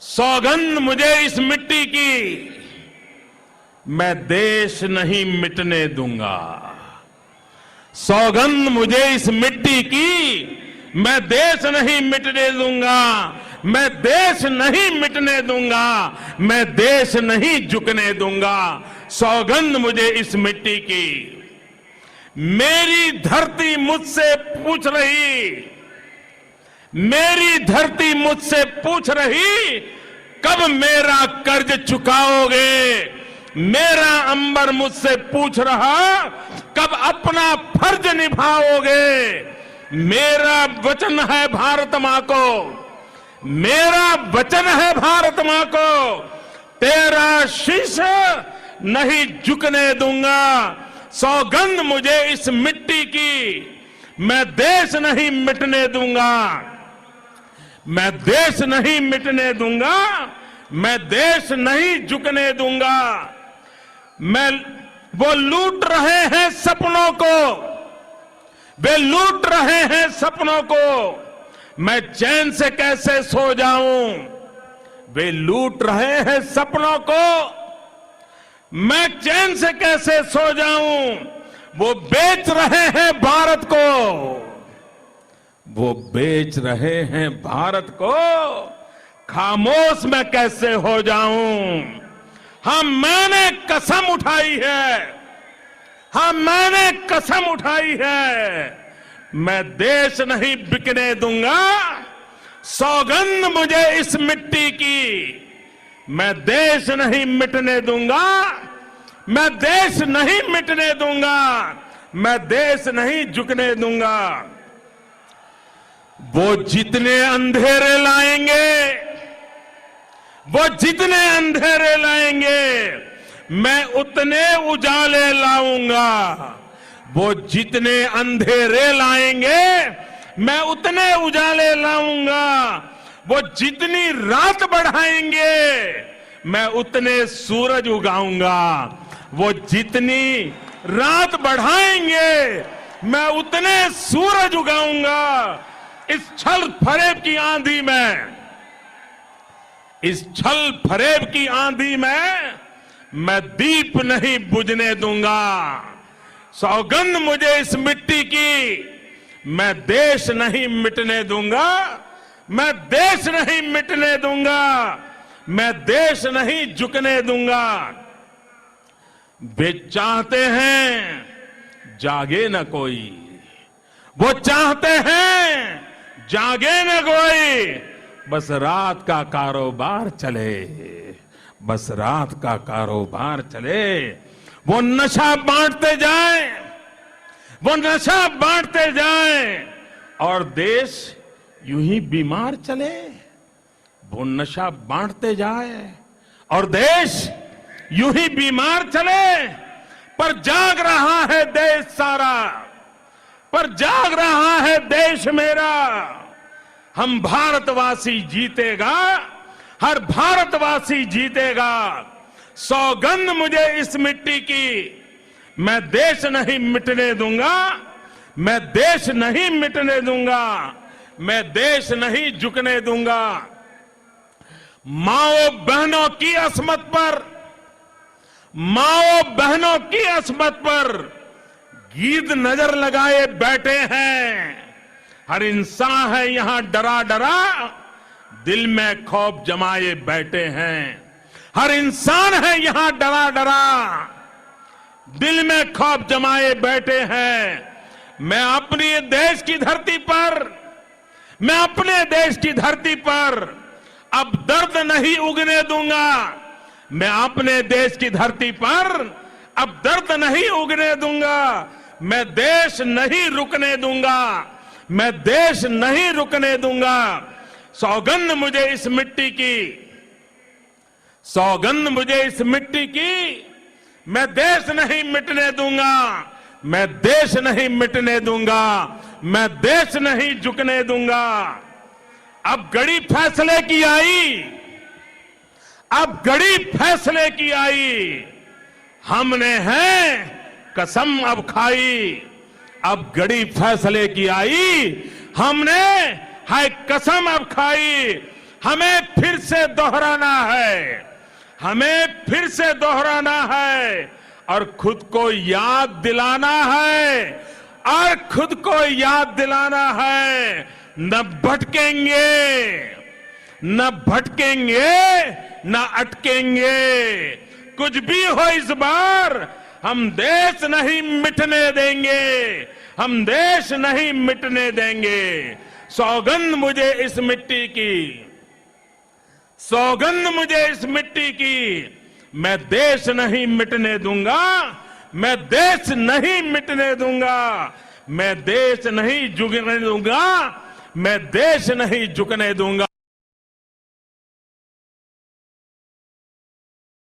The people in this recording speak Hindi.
सौगंध मुझे इस मिट्टी की, मैं देश नहीं मिटने दूंगा। सौगंध मुझे इस मिट्टी की, मैं देश नहीं मिटने दूंगा। मैं देश नहीं मिटने दूंगा, मैं देश नहीं झुकने दूंगा। सौगंध मुझे इस मिट्टी की। मेरी धरती मुझसे पूछ रही, मेरी धरती मुझसे पूछ रही, कब मेरा कर्ज चुकाओगे। मेरा अंबर मुझसे पूछ रहा, कब अपना फर्ज निभाओगे। मेरा वचन है भारत मां को, मेरा वचन है भारत मां को, तेरा शीश नहीं झुकने दूंगा। सौगंध मुझे इस मिट्टी की, मैं देश नहीं मिटने दूंगा। मैं देश नहीं मिटने दूंगा, मैं देश नहीं झुकने दूंगा। वो लूट रहे हैं सपनों को, वे लूट रहे हैं सपनों को, मैं चैन से कैसे सो जाऊं। वे लूट रहे हैं सपनों को, मैं चैन से कैसे सो जाऊं। वो बेच रहे हैं भारत को, वो बेच रहे हैं भारत को, खामोश मैं कैसे हो जाऊं। हाँ मैंने कसम उठाई है, हाँ मैंने कसम उठाई है, मैं देश नहीं बिकने दूंगा। सौगंध मुझे इस मिट्टी की, मैं देश नहीं मिटने दूंगा। मैं देश नहीं मिटने दूंगा, मैं देश नहीं झुकने दूंगा। वो जितने अंधेरे लाएंगे, वो जितने अंधेरे लाएंगे, मैं उतने उजाले लाऊंगा। वो जितने अंधेरे लाएंगे, मैं उतने उजाले लाऊंगा। वो जितनी रात बढ़ाएंगे, मैं उतने सूरज उगाऊंगा। वो जितनी रात बढ़ाएंगे, मैं उतने सूरज उगाऊंगा। इस छल फरेब की आंधी में, इस छल फरेब की आंधी में मैं दीप नहीं बुझने दूंगा। सौगंध मुझे इस मिट्टी की, मैं देश नहीं मिटने दूंगा। मैं देश नहीं मिटने दूंगा, मैं देश नहीं झुकने दूंगा। वे चाहते हैं जागे न कोई, वो चाहते हैं जागे न कोई, बस रात का कारोबार चले, बस रात का कारोबार चले। वो नशा बांटते जाएं, वो नशा बांटते जाएं और देश यूं ही बीमार चले। वो नशा बांटते जाए और देश यूं ही बीमार चले। पर जाग रहा है देश सारा, पर जाग रहा है देश मेरा। हम भारतवासी जीतेगा, हर भारतवासी जीतेगा। सौगंध मुझे इस मिट्टी की, मैं देश नहीं मिटने दूंगा। मैं देश नहीं मिटने दूंगा, मैं देश नहीं झुकने दूंगा। माओ बहनों की अस्मत पर, माओ बहनों की अस्मत पर गीत नजर लगाए बैठे हैं। हर इंसान है यहां डरा डरा, दिल में खौफ जमाए बैठे हैं। हर इंसान है यहां डरा डरा, दिल में खौफ जमाए बैठे हैं। मैं अपने देश की धरती पर, मैं अपने देश की धरती पर अब दर्द नहीं उगने दूंगा। मैं अपने देश की धरती पर अब दर्द नहीं उगने दूंगा। मैं देश नहीं रुकने दूंगा, मैं देश नहीं रुकने दूंगा। सौगंध मुझे इस मिट्टी की, सौगंध मुझे इस मिट्टी की, मैं देश नहीं मिटने दूंगा। मैं देश नहीं मिटने दूंगा, मैं देश नहीं झुकने दूंगा। अब घड़ी फैसले की आई, अब घड़ी फैसले की आई। हमने है कसम अब खाई, अब घड़ी फैसले की आई। हमने है कसम अब खाई। हमें फिर से दोहराना है, हमें फिर से दोहराना है और खुद को याद दिलाना है, और खुद को याद दिलाना है, न भटकेंगे, न भटकेंगे, न अटकेंगे। कुछ भी हो इस बार हम देश नहीं मिटने देंगे, हम देश नहीं मिटने देंगे। सौगंध मुझे इस मिट्टी की, सौगंध मुझे इस मिट्टी की, मैं देश नहीं मिटने दूंगा, मैं देश नहीं मिटने दूंगा, मैं देश नहीं झुकने दूंगा, मैं देश नहीं झुकने दूंगा।